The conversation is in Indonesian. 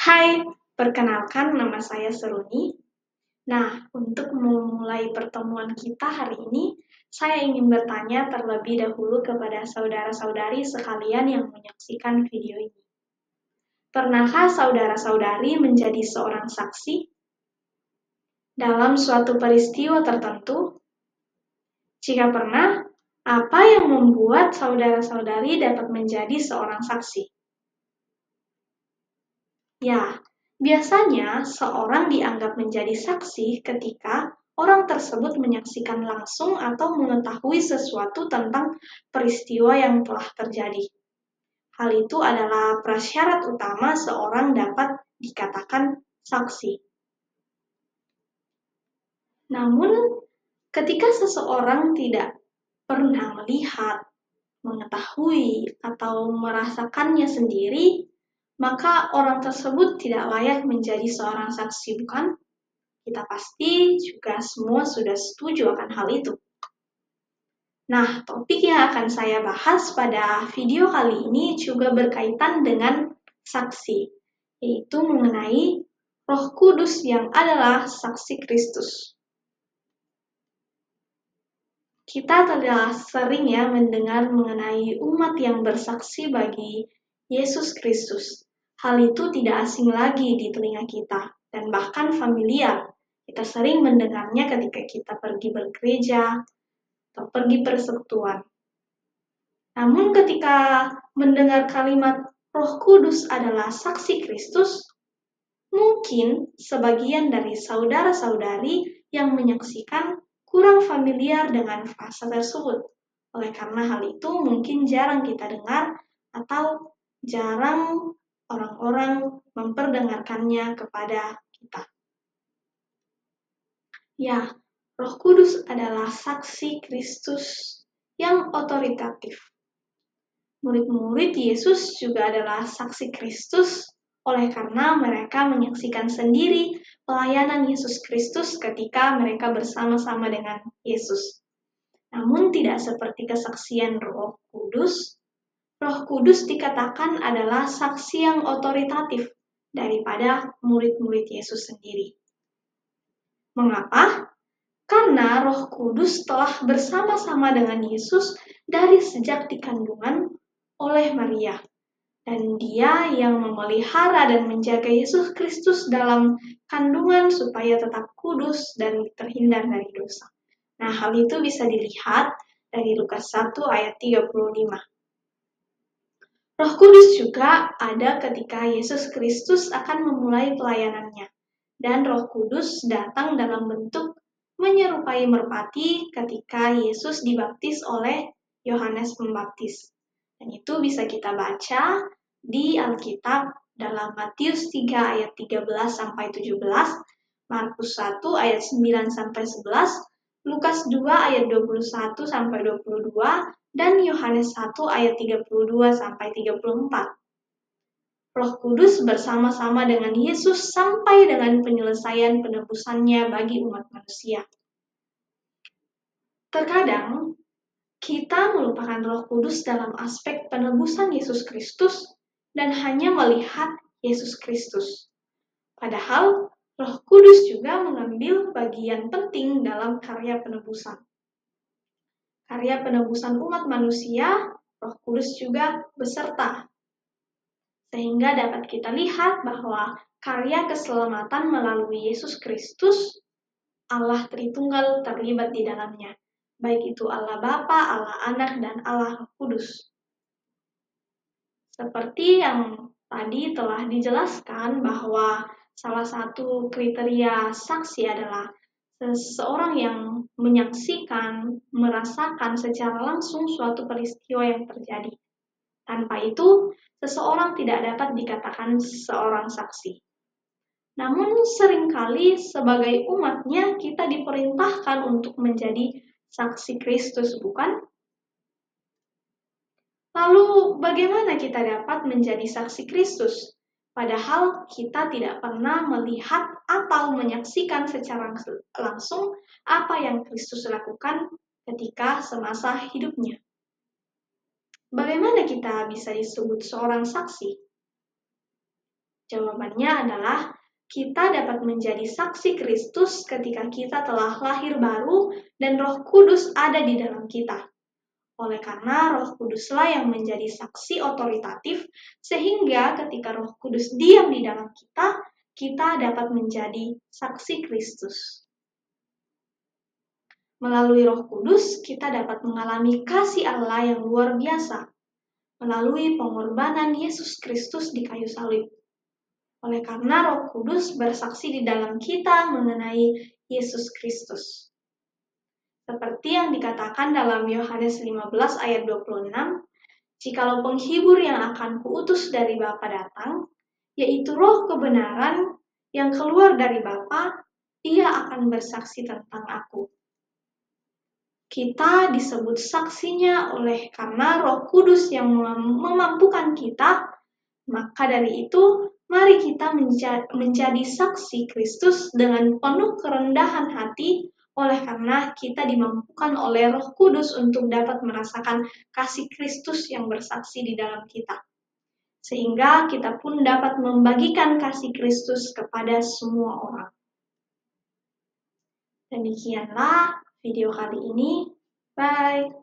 Hai, perkenalkan nama saya Seruni. Nah, untuk memulai pertemuan kita hari ini, saya ingin bertanya terlebih dahulu kepada saudara-saudari sekalian yang menyaksikan video ini. Pernahkah saudara-saudari menjadi seorang saksi dalam suatu peristiwa tertentu? Jika pernah, apa yang membuat saudara-saudari dapat menjadi seorang saksi? Ya, biasanya seorang dianggap menjadi saksi ketika orang tersebut menyaksikan langsung atau mengetahui sesuatu tentang peristiwa yang telah terjadi. Hal itu adalah prasyarat utama seorang dapat dikatakan saksi. Namun, ketika seseorang tidak pernah melihat, mengetahui, atau merasakannya sendiri, maka orang tersebut tidak layak menjadi seorang saksi, bukan? Kita pasti juga semua sudah setuju akan hal itu. Nah, topik yang akan saya bahas pada video kali ini juga berkaitan dengan saksi, yaitu mengenai Roh Kudus yang adalah saksi Kristus. Kita telah sering mendengar mengenai umat yang bersaksi bagi Yesus Kristus. Hal itu tidak asing lagi di telinga kita dan bahkan familiar. Kita sering mendengarnya ketika kita pergi bergereja atau pergi persekutuan. Namun ketika mendengar kalimat Roh Kudus adalah saksi Kristus, mungkin sebagian dari saudara-saudari yang menyaksikan kurang familiar dengan frasa tersebut. Oleh karena hal itu mungkin jarang kita dengar atau jarang orang-orang memperdengarkannya kepada kita. Ya, Roh Kudus adalah saksi Kristus yang otoritatif. Murid-murid Yesus juga adalah saksi Kristus oleh karena mereka menyaksikan sendiri pelayanan Yesus Kristus ketika mereka bersama-sama dengan Yesus. Namun tidak seperti kesaksian Roh Kudus. Roh Kudus dikatakan adalah saksi yang otoritatif daripada murid-murid Yesus sendiri. Mengapa? Karena Roh Kudus telah bersama-sama dengan Yesus dari sejak dikandungan oleh Maria. Dan Dia yang memelihara dan menjaga Yesus Kristus dalam kandungan supaya tetap kudus dan terhindar dari dosa. Nah, hal itu bisa dilihat dari Lukas 1 ayat 35. Roh Kudus juga ada ketika Yesus Kristus akan memulai pelayanannya. Dan Roh Kudus datang dalam bentuk menyerupai merpati ketika Yesus dibaptis oleh Yohanes Pembaptis. Dan itu bisa kita baca di Alkitab dalam Matius 3 ayat 13 sampai 17, Markus 1 ayat 9 sampai 11, Lukas 2 ayat 21 sampai 22, dan Yohanes 1 ayat 32 sampai 34. Roh Kudus bersama-sama dengan Yesus sampai dengan penyelesaian penebusannya bagi umat manusia. Terkadang kita melupakan Roh Kudus dalam aspek penebusan Yesus Kristus dan hanya melihat Yesus Kristus. Padahal Roh Kudus juga mengambil bagian penting dalam karya penebusan. Karya penebusan umat manusia, Roh Kudus juga beserta. Sehingga dapat kita lihat bahwa karya keselamatan melalui Yesus Kristus, Allah Tritunggal terlibat di dalamnya. Baik itu Allah Bapa, Allah Anak, dan Allah Roh Kudus. Seperti yang tadi telah dijelaskan bahwa salah satu kriteria saksi adalah seseorang yang menyaksikan, merasakan secara langsung suatu peristiwa yang terjadi. Tanpa itu, seseorang tidak dapat dikatakan seorang saksi. Namun seringkali sebagai umatnya kita diperintahkan untuk menjadi saksi Kristus, bukan? Lalu bagaimana kita dapat menjadi saksi Kristus? Padahal kita tidak pernah melihat atau menyaksikan secara langsung apa yang Kristus lakukan ketika semasa hidupnya. Bagaimana kita bisa disebut seorang saksi? Jawabannya adalah kita dapat menjadi saksi Kristus ketika kita telah lahir baru dan Roh Kudus ada di dalam kita. Oleh karena Roh Kuduslah yang menjadi saksi otoritatif, sehingga ketika Roh Kudus diam di dalam kita, kita dapat menjadi saksi Kristus. Melalui Roh Kudus, kita dapat mengalami kasih Allah yang luar biasa, melalui pengorbanan Yesus Kristus di kayu salib. Oleh karena Roh Kudus bersaksi di dalam kita mengenai Yesus Kristus. Seperti yang dikatakan dalam Yohanes 15 ayat 26, "Jikalau penghibur yang akan kuutus dari Bapa datang, yaitu Roh kebenaran yang keluar dari Bapa, ia akan bersaksi tentang aku." Kita disebut saksinya oleh karena Roh Kudus yang memampukan kita. Maka dari itu, mari kita menjadi saksi Kristus dengan penuh kerendahan hati, oleh karena kita dimampukan oleh Roh Kudus untuk dapat merasakan kasih Kristus yang bersaksi di dalam kita. Sehingga kita pun dapat membagikan kasih Kristus kepada semua orang. Demikianlah video kali ini. Bye!